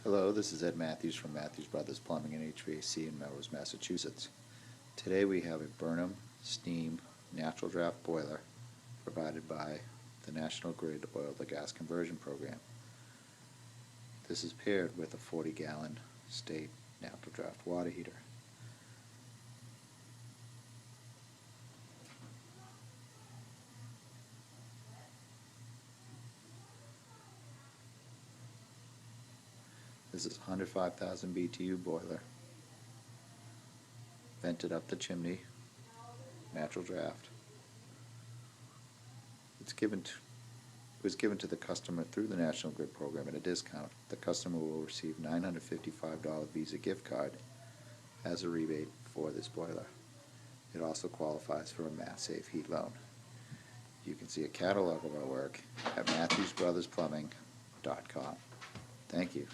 Hello, this is Ed Mathews from Mathews Brothers Plumbing and HVAC in Melrose, Massachusetts. Today we have a Burnham steam natural draft boiler provided by the National Grid Oil to Gas Conversion Program. This is paired with a 40-gallon state natural draft water heater. This is a 105,000 BTU boiler, vented up the chimney, natural draft. It was given to the customer through the National Grid program at a discount. The customer will receive $955 Visa gift card as a rebate for this boiler. It also qualifies for a MassSafe heat loan. You can see a catalog of our work at MathewsBrothersPlumbing.com. Thank you.